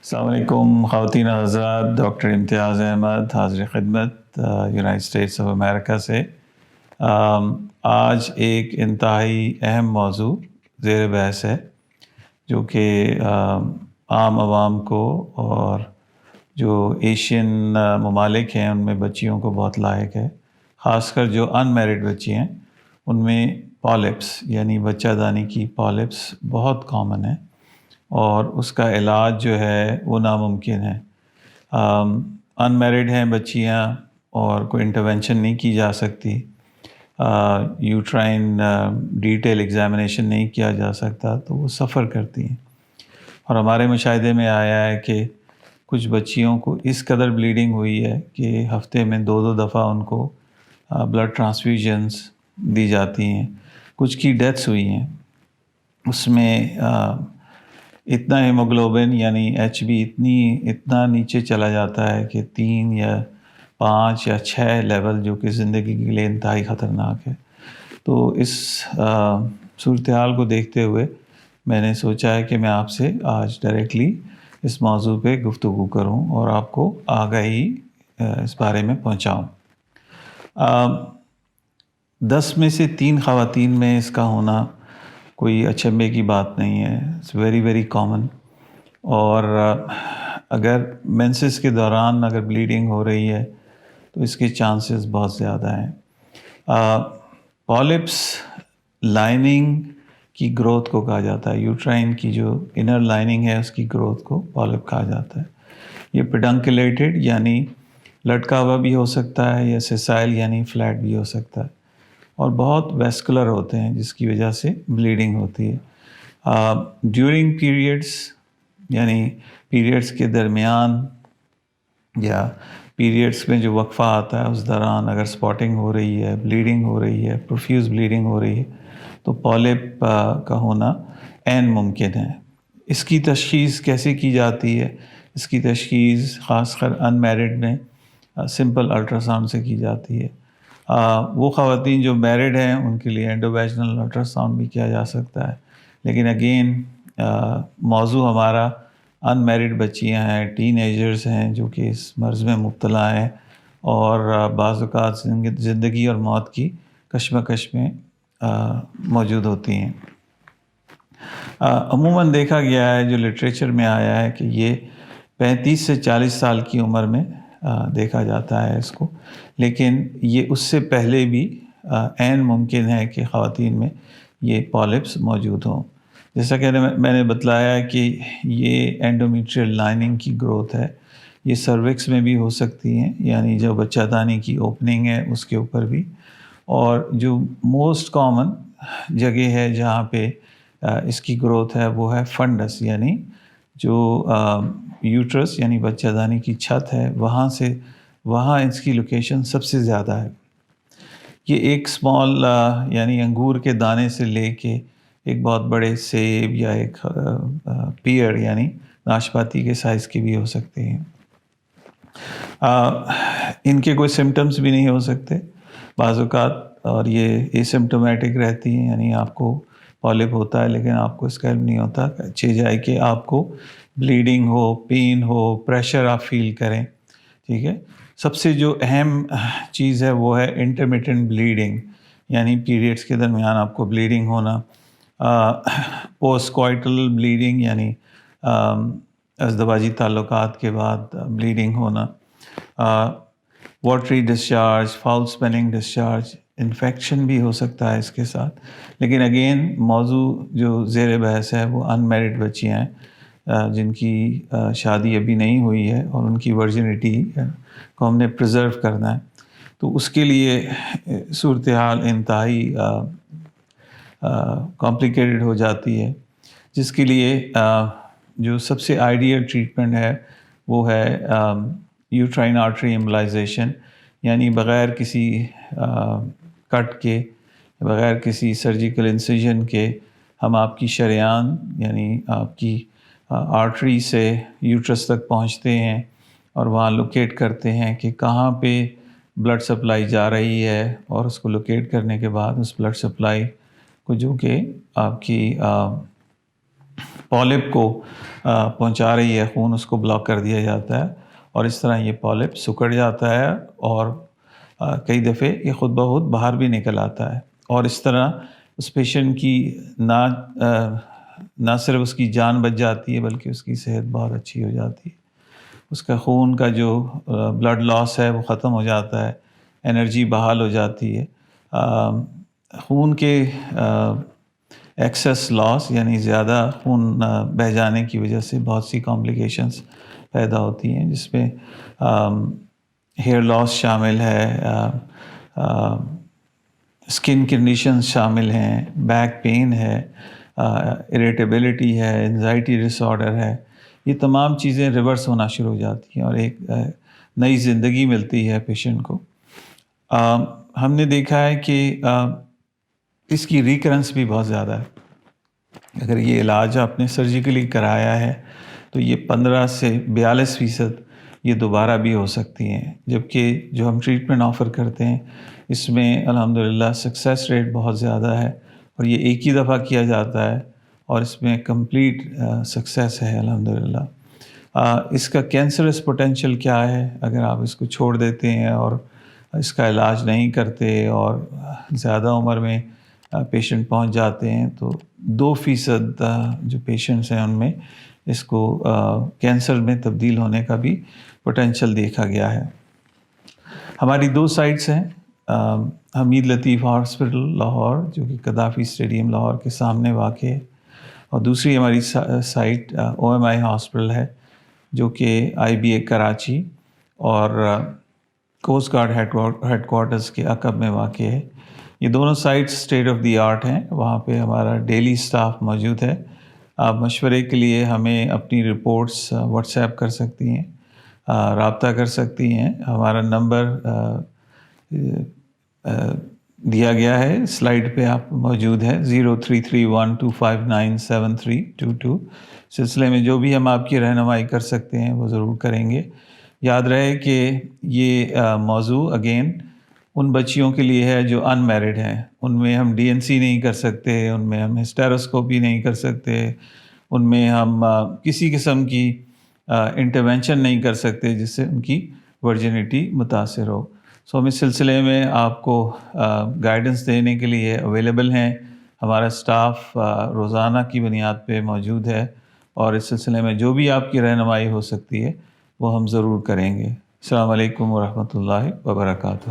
السلام علیکم خواتین حضرات، ڈاکٹر امتیاز احمد حاضر خدمت یونائٹڈ اسٹیٹس آف امریکہ سے۔ آج ایک انتہائی اہم موضوع زیر بحث ہے جو کہ عام عوام کو اور جو ایشین ممالک ہیں ان میں بچیوں کو بہت لاحق ہے، خاص کر جو ان میرڈ بچی ہیں ان میں پالپس یعنی بچہ دانی کی پالپس بہت کامن ہے اور اس کا علاج جو ہے وہ ناممکن ہے۔ ان میرڈ ہیں بچیاں اور کوئی انٹرونشن نہیں کی جا سکتی، یوٹرائن ڈیٹیل ایگزامینیشن نہیں کیا جا سکتا تو وہ سفر کرتی ہیں، اور ہمارے مشاہدے میں آیا ہے کہ کچھ بچیوں کو اس قدر بلیڈنگ ہوئی ہے کہ ہفتے میں 2 دفعہ ان کو بلڈ ٹرانسفیوژنس دی جاتی ہیں، کچھ کی ڈیتھس ہوئی ہیں۔ اس میں اتنا ہیموگلوبن یعنی ایچ بی اتنا نیچے چلا جاتا ہے کہ 3 یا 5 یا 6 لیول، جو کہ زندگی کے لیے انتہائی خطرناک ہے۔ تو اس صورتحال کو دیکھتے ہوئے میں نے سوچا ہے کہ میں آپ سے آج ڈائریکٹلی اس موضوع پہ گفتگو کروں اور آپ کو آگاہی اس بارے میں پہنچاؤں۔ 10 میں سے 3 خواتین میں اس کا ہونا کوئی اچنبھے کی بات نہیں ہے، اٹس ویری ویری کامن۔ اور اگر مینسز کے دوران اگر بلیڈنگ ہو رہی ہے تو اس کے چانسز بہت زیادہ ہیں۔ پالپس لائننگ کی گروتھ کو کہا جاتا ہے، یوٹرائن کی جو انر لائننگ ہے اس کی گروتھ کو پالپ کہا جاتا ہے۔ یہ پیڈنکلیٹڈ یعنی لٹکا ہوا بھی ہو سکتا ہے یا سیسائل یعنی فلیٹ بھی ہو سکتا ہے، اور بہت ویسکولر ہوتے ہیں جس کی وجہ سے بلیڈنگ ہوتی ہے۔ ڈیورنگ پیریڈس یعنی پیریڈس کے درمیان یا پیریڈس میں جو وقفہ آتا ہے اس دوران اگر سپاٹنگ ہو رہی ہے، بلیڈنگ ہو رہی ہے، پروفیوز بلیڈنگ ہو رہی ہے تو پالپ کا ہونا عین ممکن ہے۔ اس کی تشخیص کیسے کی جاتی ہے؟ اس کی تشخیص خاص کر ان میرڈ میں سمپل الٹرا ساؤنڈ سے کی جاتی ہے۔ وہ خواتین جو میرڈ ہیں ان کے لیے انڈوویجنل الٹرا ساؤنڈ بھی کیا جا سکتا ہے، لیکن اگین موضوع ہمارا ان میرڈ بچیاں ہیں، ٹین ایجرز ہیں جو کہ اس مرض میں مبتلا ہیں اور بعض اوقات زندگی اور موت کی کشمکش میں موجود ہوتی ہیں۔ عموماً دیکھا گیا ہے، جو لٹریچر میں آیا ہے، کہ یہ 35 سے 40 سال کی عمر میں دیکھا جاتا ہے اس کو، لیکن یہ اس سے پہلے بھی عین ممکن ہے کہ خواتین میں یہ پالپس موجود ہوں۔ جیسا کہ میں نے بتلایا ہے کہ یہ اینڈومیٹریل لائننگ کی گروتھ ہے، یہ سروکس میں بھی ہو سکتی ہیں، یعنی جو بچہ دانی کی اوپننگ ہے اس کے اوپر بھی، اور جو موسٹ کامن جگہ ہے جہاں پہ اس کی گروتھ ہے وہ ہے فنڈس، یعنی جو یوٹرس یعنی بچہ دانی کی چھت ہے وہاں اس کی لوکیشن سب سے زیادہ ہے۔ یہ ایک سمال یعنی انگور کے دانے سے لے کے ایک بہت بڑے سیب یا ایک پیئر یعنی ناشپاتی کے سائز کی بھی ہو سکتے ہیں۔ ان کے کوئی سمٹمز بھی نہیں ہو سکتے بعض اوقات، اور یہ ایسمپٹومیٹک رہتی ہیں، یعنی آپ کو پالپ ہوتا ہے لیکن آپ کو اس کا علم نہیں ہوتا۔ اچھی جائے کہ آپ کو بلیڈنگ ہو، پین ہو، پریشر آپ فیل کریں، ٹھیک ہے۔ سب سے جو اہم چیز ہے وہ ہے انٹرمیٹنٹ بلیڈنگ، یعنی پیریڈس کے درمیان آپ کو بلیڈنگ ہونا، پوسٹ کوائٹل بلیڈنگ یعنی ازدواجی تعلقات کے بعد بلیڈنگ ہونا، watery discharge, foul smelling discharge, infection بھی ہو سکتا ہے اس کے ساتھ۔ لیکن اگین موضوع جو زیر بحث ہے وہ ان میرڈ بچیاں ہیں جن کی شادی ابھی نہیں ہوئی ہے اور ان کی ورجنٹی کو ہم نے پریزرو کرنا ہے، تو اس کے لیے صورتحال انتہائی کمپلیکیٹڈ ہو جاتی ہے، جس کے لیے جو سب سے آئیڈیل ٹریٹمنٹ ہے وہ ہے یوٹرائن آرٹری ایمبلائزیشن، یعنی بغیر کسی کٹ کے، بغیر کسی سرجیکل انسیژن کے ہم آپ کی شریان یعنی آپ کی آرٹری سے یوٹرس تک پہنچتے ہیں اور وہاں لوکیٹ کرتے ہیں کہ کہاں پہ بلڈ سپلائی جا رہی ہے، اور اس کو لوکیٹ کرنے کے بعد اس بلڈ سپلائی کو جو کہ آپ کی پالپ کو پہنچا رہی ہے خون، اس کو بلاک کر دیا جاتا ہے اور اس طرح یہ پالپ سکڑ جاتا ہے اور کئی دفعے یہ خود بخود باہر بھی نکل آتا ہے، اور اس طرح اس پیشنٹ کی نہ صرف اس کی جان بچ جاتی ہے بلکہ اس کی صحت بہت اچھی ہو جاتی ہے، اس کا خون کا جو بلڈ لاس ہے وہ ختم ہو جاتا ہے، انرجی بحال ہو جاتی ہے۔ خون کے ایکسیس لاس یعنی زیادہ خون بہہ جانے کی وجہ سے بہت سی کمپلیکیشنز پیدا ہوتی ہیں، جس میں ہیئر لاس شامل ہے، اسکن کنڈیشنز شامل ہیں، بیک پین ہے، اریٹیبلٹی ہے، انزائٹی ڈس آرڈر ہے، یہ تمام چیزیں ریورس ہونا شروع ہو جاتی ہیں اور ایک نئی زندگی ملتی ہے پیشنٹ کو۔ ہم نے دیکھا ہے کہ اس کی ریکرنس بھی بہت زیادہ ہے۔ اگر یہ علاج آپ نے سرجیکلی کرایا ہے تو یہ 15 سے 42% یہ دوبارہ بھی ہو سکتی ہیں، جبکہ جو ہم ٹریٹمنٹ آفر کرتے ہیں اس میں الحمدللہ سکسیس ریٹ بہت زیادہ ہے اور یہ ایک ہی دفعہ کیا جاتا ہے اور اس میں کمپلیٹ سکسیس ہے الحمدللہ۔ اس کا کینسرس پوٹینشیل کیا ہے اگر آپ اس کو چھوڑ دیتے ہیں اور اس کا علاج نہیں کرتے اور زیادہ عمر میں پیشنٹ پہنچ جاتے ہیں تو 2% جو پیشنٹس ہیں ان میں اس کو کینسر میں تبدیل ہونے کا بھی پوٹینشیل دیکھا گیا ہے۔ ہماری 2 سائٹس ہیں، حمید لطیف ہاسپٹل لاہور جو کہ قذافی اسٹیڈیم لاہور کے سامنے واقع ہے، اور دوسری ہماری سائٹ OMI ہاسپٹل ہے جو کہ IBA کراچی اور کوسٹ گارڈ ہیڈ کوارٹرز کے عقب میں واقع ہے۔ یہ دونوں sites state of the art ہیں، وہاں پہ ہمارا ڈیلی اسٹاف موجود ہے۔ آپ مشورے کے لیے ہمیں اپنی رپورٹس واٹس ایپ کر سکتی ہیں، رابطہ کر سکتی ہیں۔ ہمارا نمبر دیا گیا ہے سلائیڈ پہ، آپ موجود ہے 033125973222۔ سلسلے میں جو بھی ہم آپ کی رہنمائی کر سکتے ہیں وہ ضرور کریں گے۔ یاد رہے کہ یہ موضوع اگین ان بچیوں کے لیے ہے جو ان میرڈ ہیں، ان میں ہم DNC نہیں کر سکتے، ان میں ہم ہسٹیروسکوپی نہیں کر سکتے، ان میں ہم کسی قسم کی انٹرونشن نہیں کر سکتے جس سے ان کی ورجنٹی متاثر ہو۔ سو ہم اس سلسلے میں آپ کو گائیڈنس دینے کے لیے اویلیبل ہیں۔ ہمارا اسٹاف روزانہ کی بنیاد پہ موجود ہے اور اس سلسلے میں جو بھی آپ کی رہنمائی ہو سکتی ہے وہ ہم ضرور کریں گے۔ السلام علیکم ورحمۃ اللہ وبرکاتہ۔